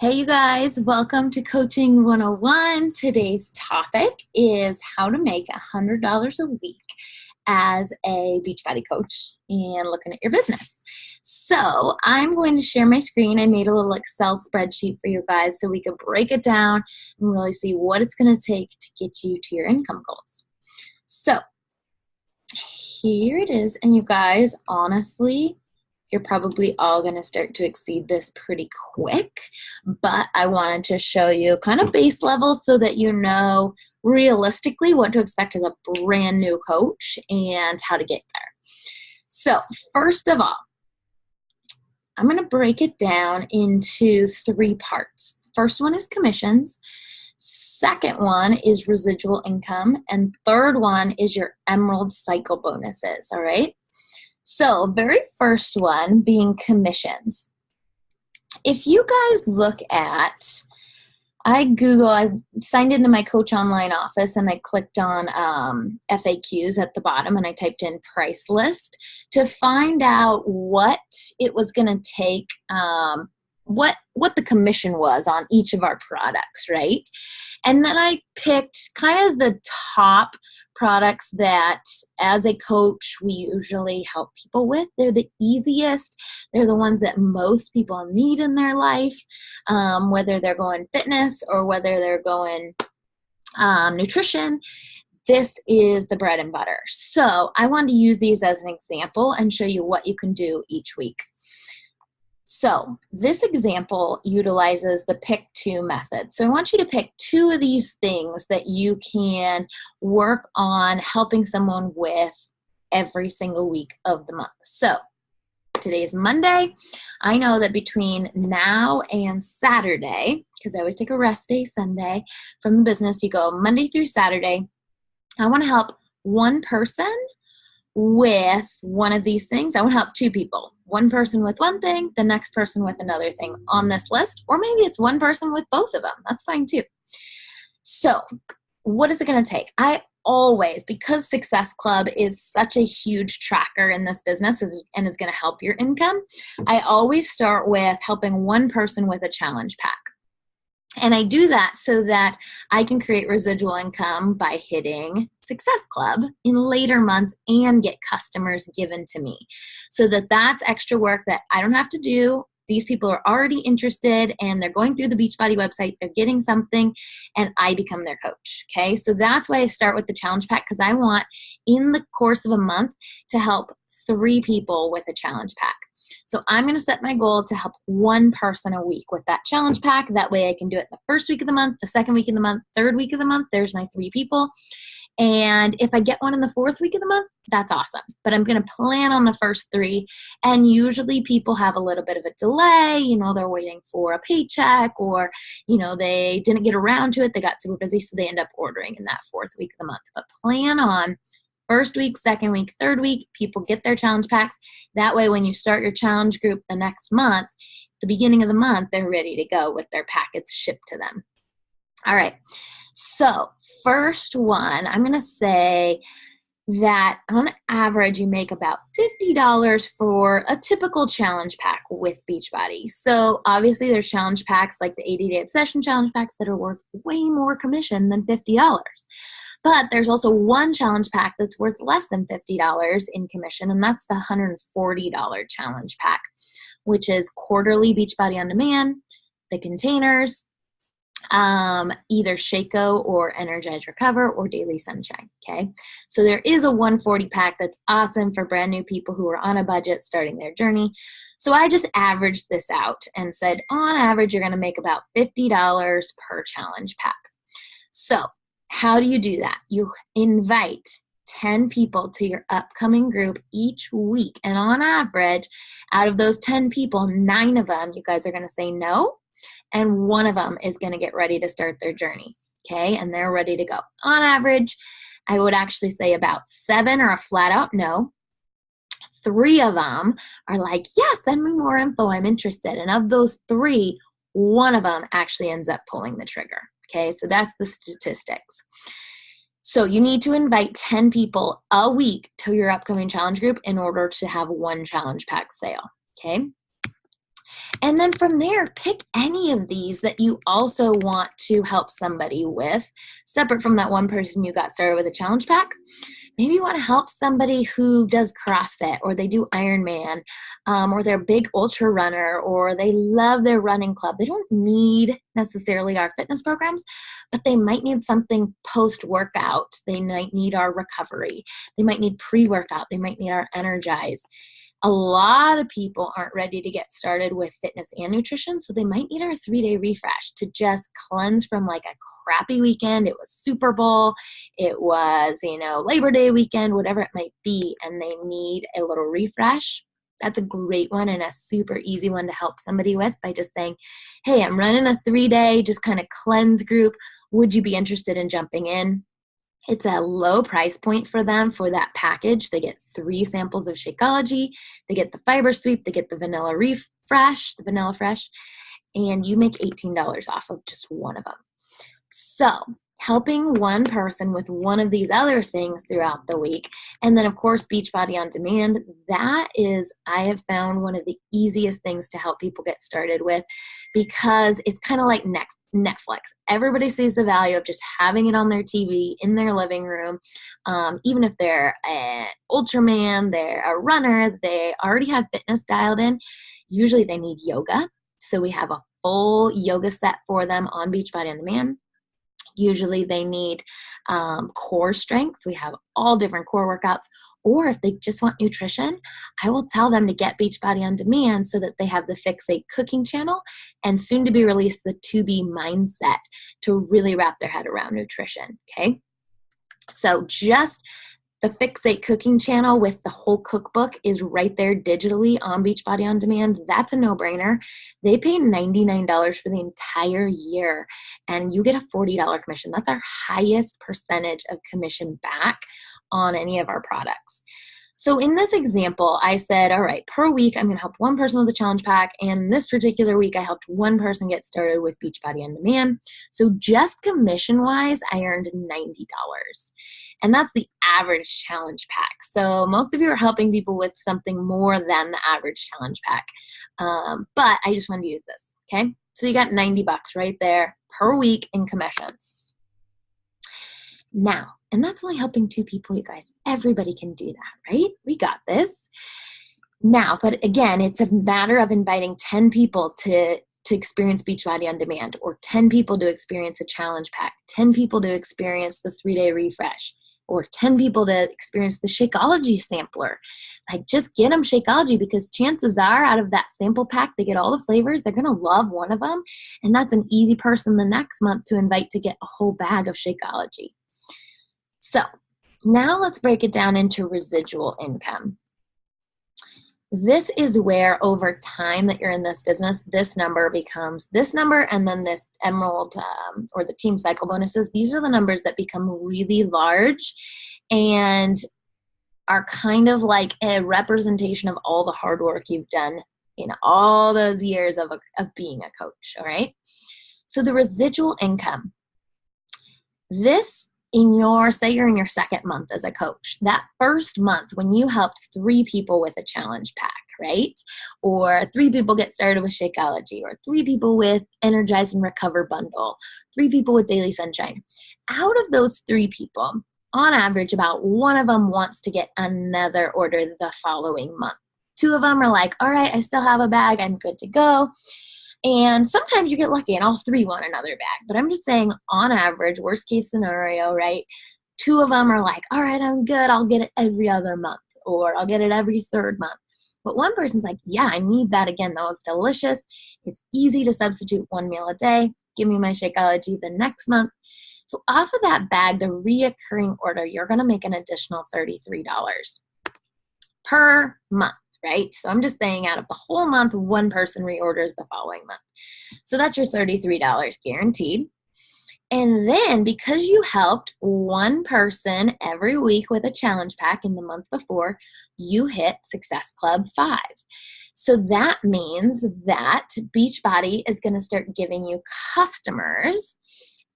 Hey, you guys, welcome to Coaching 101. Today's topic is how to make $100 a week as a Beachbody coach and looking at your business. So I'm going to share my screen. I made a little Excel spreadsheet for you guys so we can break it down and really see what it's going to take to get you to your income goals. So here it is. And you guys, honestly, you're probably all going to start to exceed this pretty quick, but I wanted to show you kind of base level so that you know realistically what to expect as a brand new coach and how to get there. So first of all, I'm going to break it down into three parts. First one is commissions. Second one is residual income. And third one is your Emerald Cycle bonuses, all right? So very first one being commissions. If you guys look at, I signed into my Coach Online office and I clicked on FAQs at the bottom and I typed in price list to find out what it was going to take, what the commission was on each of our products, right? And then I picked kind of the top products that as a coach we usually help people with. They're the easiest. They're the ones that most people need in their life, whether they're going fitness or whether they're going nutrition. This is the bread and butter. So I wanted to use these as an example and show you what you can do each week. So this example utilizes the pick two method. So I want you to pick two of these things that you can work on helping someone with every single week of the month. So today's Monday. I know that between now and Saturday, because I always take a rest day Sunday from the business, you go Monday through Saturday, I want to help one person with one of these things. I want to help two people. One person with one thing, the next person with another thing on this list, or maybe it's one person with both of them. That's fine too. So what is it going to take? I always, because Success Club is such a huge tracker in this business and is going to help your income, I always start with helping one person with a challenge pack. And I do that so that I can create residual income by hitting Success Club in later months and get customers given to me. So that's extra work that I don't have to do. These people are already interested and they're going through the Beachbody website, they're getting something, and I become their coach. Okay, so that's why I start with the challenge pack, because I want in the course of a month to help 3 people with a challenge pack. So I'm going to set my goal to help one person a week with that challenge pack. That way I can do it the first week of the month, the second week of the month, third week of the month. There's my 3 people. And if I get one in the 4th week of the month, that's awesome. But I'm going to plan on the first 3. And usually people have a little bit of a delay. You know, they're waiting for a paycheck, or, you know, they didn't get around to it. They got super busy. So they end up ordering in that 4th week of the month. But plan on first week, second week, third week, people get their challenge packs. That way, when you start your challenge group the next month, the beginning of the month, they're ready to go with their packets shipped to them. All right. So first one, I'm going to say that on average, you make about $50 for a typical challenge pack with Beachbody. So obviously there's challenge packs like the 80-day obsession challenge packs that are worth way more commission than $50. But there's also one challenge pack that's worth less than $50 in commission, and that's the $140 challenge pack, which is quarterly Beachbody On Demand, the containers, either Shaco or Energize Recover or Daily Sunshine, okay? So there is a 140 pack that's awesome for brand new people who are on a budget starting their journey. So I just averaged this out and said, on average, you're going to make about $50 per challenge pack. So how do you do that? You invite 10 people to your upcoming group each week. And on average, out of those 10 people, 9 of them, you guys are going to say no. And 1 of them is going to get ready to start their journey. Okay. And they're ready to go. On average, I would actually say about 7 are a flat out no. 3 of them are like, yeah, send me more info. I'm interested. And of those 3, 1 of them actually ends up pulling the trigger. Okay, so that's the statistics. So you need to invite 10 people a week to your upcoming challenge group in order to have 1 challenge pack sale. Okay. And then from there, pick any of these that you also want to help somebody with, separate from that one person you got started with a challenge pack. Maybe you want to help somebody who does CrossFit, or they do Ironman, or they're a big ultra runner, or they love their running club. They don't need necessarily our fitness programs, but they might need something post-workout. They might need our recovery. They might need pre-workout. They might need our Energize. A lot of people aren't ready to get started with fitness and nutrition, so they might need our 3-day refresh to just cleanse from like a crappy weekend. It was Super Bowl, it was, Labor Day weekend, whatever it might be, and they need a little refresh. That's a great one and a super easy one to help somebody with by just saying, hey, I'm running a 3-day just kind of cleanse group. Would you be interested in jumping in? It's a low price point for them for that package. They get 3 samples of Shakeology. They get the Fiber Sweep. They get the Vanilla Refresh, the Vanilla Fresh, and you make $18 off of just one of them. So helping one person with one of these other things throughout the week. And then, of course, Beachbody On Demand. That is, I have found, one of the easiest things to help people get started with, because it's kind of like Netflix. Everybody sees the value of just having it on their TV in their living room. Even if they're an Ultraman, they're a runner, they already have fitness dialed in. Usually they need yoga. So we have a full yoga set for them on Beachbody On Demand. Usually they need core strength. We have all different core workouts. Or if they just want nutrition, I will tell them to get Beachbody On Demand so that they have the Fixate cooking channel and soon to be released the 2B mindset to really wrap their head around nutrition. Okay. So just the Fixate cooking channel with the whole cookbook is right there digitally on Beachbody On Demand. That's a no-brainer. They pay $99 for the entire year, and you get a $40 commission. That's our highest percentage of commission back on any of our products. So in this example, I said, all right, per week, I'm going to help one person with a challenge pack. And this particular week, I helped one person get started with Beachbody On Demand. So just commission-wise, I earned $90. And that's the average challenge pack. So most of you are helping people with something more than the average challenge pack. But I just wanted to use this, okay? So you got $90 right there per week in commissions. Now, and that's only helping 2 people, you guys. Everybody can do that, right? We got this. Now, but again, it's a matter of inviting 10 people to experience Beachbody On Demand, or 10 people to experience a challenge pack, 10 people to experience the 3-day refresh, or 10 people to experience the Shakeology sampler. Like, just get them Shakeology, because chances are out of that sample pack, they get all the flavors. They're going to love one of them. And that's an easy person the next month to invite to get a whole bag of Shakeology. So now let's break it down into residual income. This is where over time that you're in this business, this number becomes this number, and then this Emerald or the Team Cycle bonuses. These are the numbers that become really large and are kind of like a representation of all the hard work you've done in all those years of being a coach, all right? So the residual income, this say you're in your second month as a coach, that first month when you helped 3 people with a challenge pack, right? Or 3 people get started with Shakeology, or 3 people with Energize and Recover bundle, 3 people with Daily Sunshine. Out of those 3 people, on average, about 1 of them wants to get another order the following month. 2 of them are like, all right, I still have a bag, I'm good to go. And sometimes you get lucky and all 3 want another bag. But I'm just saying, on average, worst case scenario, right? 2 of them are like, all right, I'm good. I'll get it every other month, or I'll get it every 3rd month. But one person's like, yeah, I need that again. That was delicious. It's easy to substitute 1 meal a day. Give me my Shakeology the next month. So off of that bag, the reoccurring order, you're going to make an additional $33 per month. Right? So I'm just saying, out of the whole month, 1 person reorders the following month. So that's your $33 guaranteed. And then because you helped 1 person every week with a challenge pack in the month before, you hit Success Club 5. So that means that Beachbody is going to start giving you customers,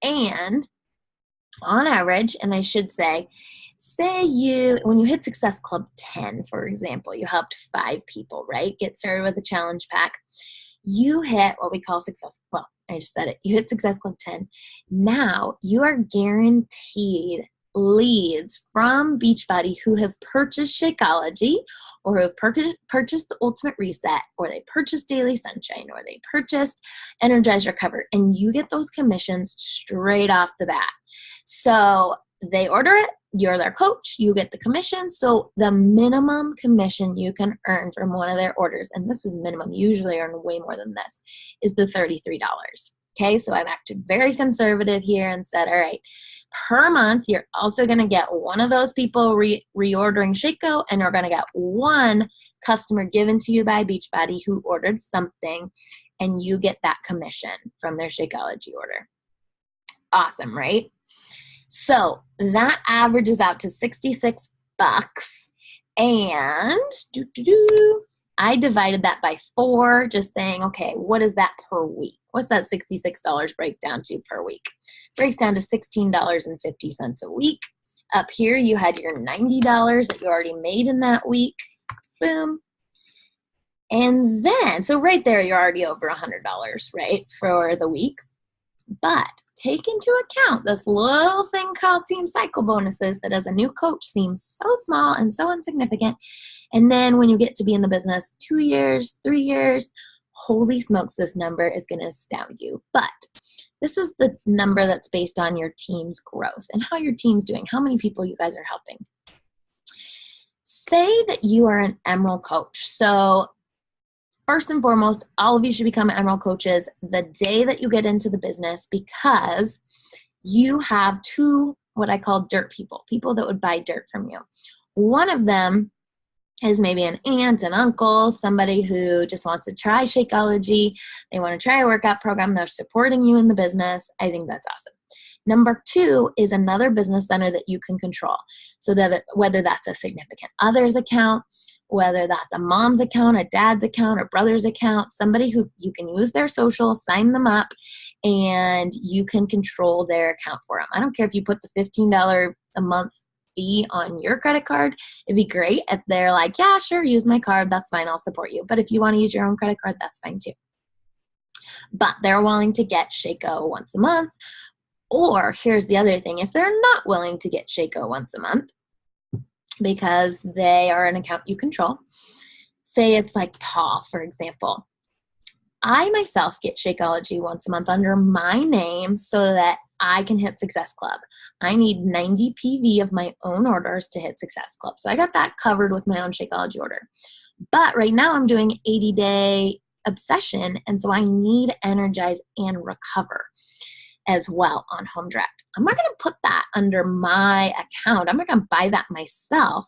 and on average, and I should say when you hit Success Club 10, for example, you helped 5 people, right? Get started with a challenge pack. you hit what we call success. Well, I just said it. You hit Success Club 10. Now you are guaranteed leads from Beachbody who have purchased Shakeology, or who have purchased the Ultimate Reset, or they purchased Daily Sunshine, or they purchased Energize Recover, and you get those commissions straight off the bat. So they order it, you're their coach, you get the commission. So the minimum commission you can earn from one of their orders, and this is minimum, usually earn way more than this, is the $33. Okay, so I've acted very conservative here and said, all right, per month, you're also going to get one of those people reordering Shakeco, and you're going to get one customer given to you by Beachbody who ordered something, and you get that commission from their Shakeology order. Awesome, right? So that averages out to $66, and I divided that by 4, just saying, okay, what is that per week? What's that $66 break down to per week? Breaks down to $16.50 a week. Up here, you had your $90 that you already made in that week. Boom. And then, so right there, you're already over $100, right, for the week. But take into account this little thing called team cycle bonuses that as a new coach seems so small and so insignificant. And then when you get to be in the business 2 years, 3 years, holy smokes, this number is going to astound you. But this is the number that's based on your team's growth and how your team's doing, how many people you guys are helping. Say that you are an Emerald coach. So first and foremost, all of you should become Emerald coaches the day that you get into the business, because you have 2 what I call dirt people that would buy dirt from you. One of them is maybe an aunt, an uncle, somebody who just wants to try Shakeology. They want to try a workout program. They're supporting you in the business. I think that's awesome. Number 2 is another business owner that you can control. So that whether that's a significant other's account, whether that's a mom's account, a dad's account, a brother's account, somebody who you can use their social, sign them up, and you can control their account for them. I don't care if you put the $15 a month fee on your credit card. It'd be great if they're like, yeah, sure, use my card. That's fine. I'll support you. But if you want to use your own credit card, that's fine too. But they're willing to get Shakeco once a month. Or here's the other thing. If they're not willing to get Shakeco once a month because they are an account you control, say it's like Paul, for example. I myself get Shakeology once a month under my name so that I can hit Success Club. I need 90 PV of my own orders to hit Success Club. So I got that covered with my own Shakeology order. But right now I'm doing 80-day obsession, and so I need Energize and Recover as well on Home Direct. I'm not going to put that under my account. I'm not going to buy that myself.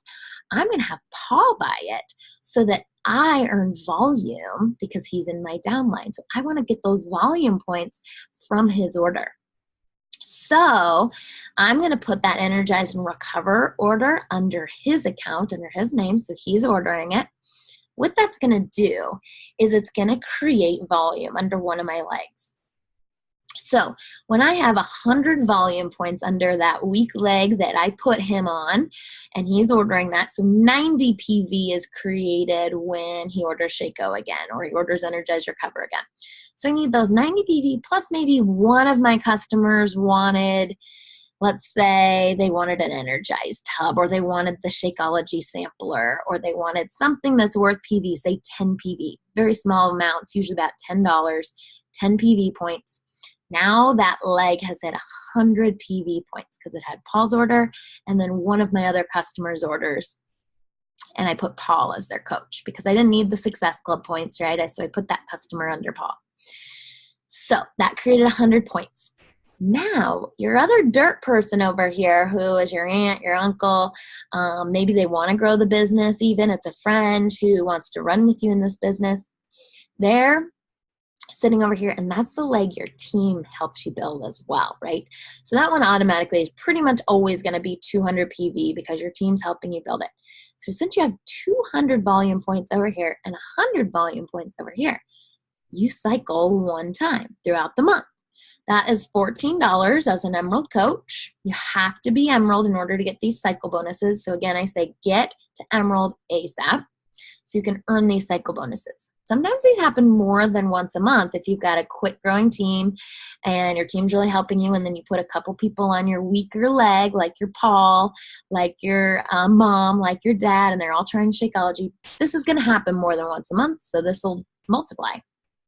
I'm going to have Paul buy it so that I earn volume because he's in my downline. So I want to get those volume points from his order. So I'm going to put that Energize and Recover order under his account, under his name, so he's ordering it. What that's going to do is it's going to create volume under one of my legs. So when I have 100 volume points under that weak leg that I put him on, and he's ordering that, so 90 PV is created when he orders Shakeco again, or he orders Energize Recover again. So I need those 90 PV plus maybe one of my customers wanted, let's say they wanted an Energize tub, or they wanted the Shakeology sampler, or they wanted something that's worth PV, say 10 PV, very small amounts, usually about $10, 10 PV points. Now that leg has hit 100 PV points because it had Paul's order and then one of my other customers' orders. And I put Paul as their coach because I didn't need the Success Club points, right? So I put that customer under Paul. So that created 100 points. Now, your other dirt person over here, who is your aunt, your uncle, maybe they want to grow the business even. It's a friend who wants to run with you in this business. They're sitting over here, and that's the leg your team helps you build as well, right? So that one automatically is pretty much always going to be 200 PV because your team's helping you build it. So since you have 200 volume points over here and 100 volume points over here, you cycle one time throughout the month. That is $14 as an Emerald coach. You have to be Emerald in order to get these cycle bonuses. So again, I say get to Emerald ASAP so you can earn these cycle bonuses. Sometimes these happen more than once a month if you've got a quick growing team and your team's really helping you, and then you put a couple people on your weaker leg, like your Paul, like your mom, like your dad, and they're all trying to Shakeology. This is going to happen more than once a month, so this will multiply.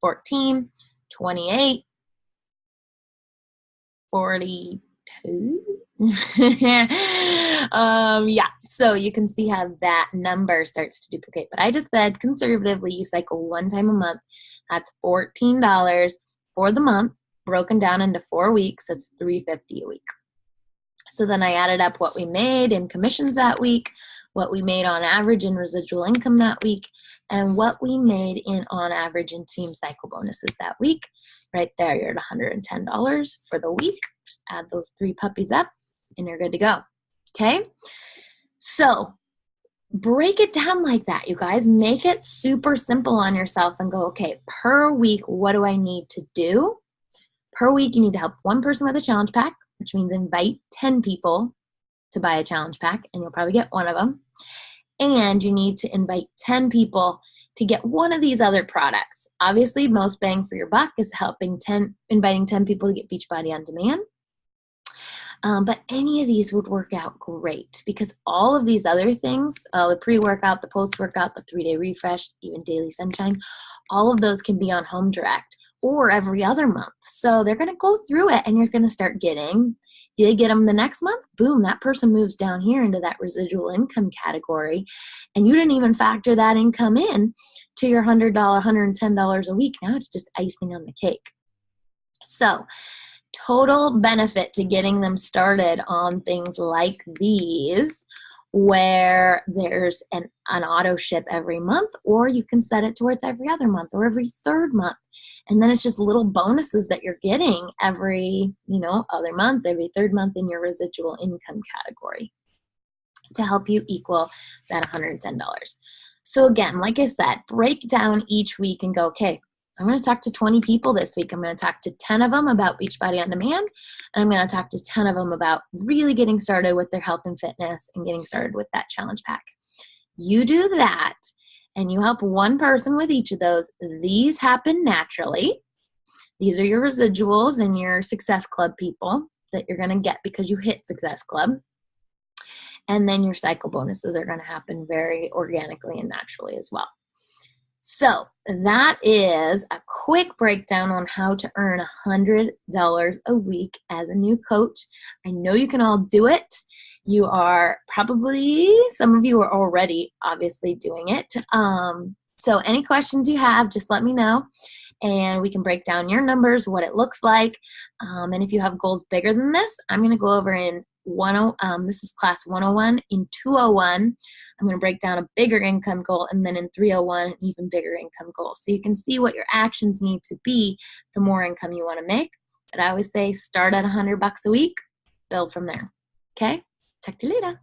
14, 28, 42. Yeah, so you can see how that number starts to duplicate. But I just said conservatively you cycle one time a month. That's $14 for the month, broken down into 4 weeks. That's $350 a week. So then I added up what we made in commissions that week, what we made on average in residual income that week, and what we made in on average in team cycle bonuses that week. Right there, you're at $110 for the week. Just add those 3 puppies up and you're good to go. Okay? So break it down like that, you guys. Make it super simple on yourself and go, okay, per week, what do I need to do? Per week, you need to help one person with a challenge pack, which means invite 10 people to buy a challenge pack, and you'll probably get one of them. And you need to invite 10 people to get one of these other products. Obviously, most bang for your buck is inviting 10 people to get Beachbody On Demand. But any of these would work out great because all of these other things, the pre-workout, the post-workout, the 3-day refresh, even daily sunshine, all of those can be on Home Direct or every other month. So they're going to go through it and you're going to start getting, if you get them the next month, boom, that person moves down here into that residual income category. And you didn't even factor that income in to your $100, $110 a week. Now it's just icing on the cake. So total benefit to getting them started on things like these, where there's an auto ship every month, or you can set it towards every other month or every third month. And then it's just little bonuses that you're getting every, other month, every third month in your residual income category to help you equal that $110. So again, like I said, break down each week and go, okay, I'm going to talk to 20 people this week. I'm going to talk to 10 of them about Beachbody On Demand, and I'm going to talk to 10 of them about really getting started with their health and fitness and getting started with that challenge pack. You do that, and you help one person with each of those. These happen naturally. These are your residuals and your Success Club people that you're going to get because you hit Success Club. And then your cycle bonuses are going to happen very organically and naturally as well. So that is a quick breakdown on how to earn $100 a week as a new coach. I know you can all do it. You are probably, some of you are already obviously doing it. So any questions you have, just let me know and we can break down your numbers, what it looks like. And if you have goals bigger than this, I'm going to go over in this is class 101. In 201, I'm going to break down a bigger income goal, and then in 301, an even bigger income goal. So you can see what your actions need to be the more income you want to make. But I always say start at $100 a week, build from there. Okay? Talk to you later.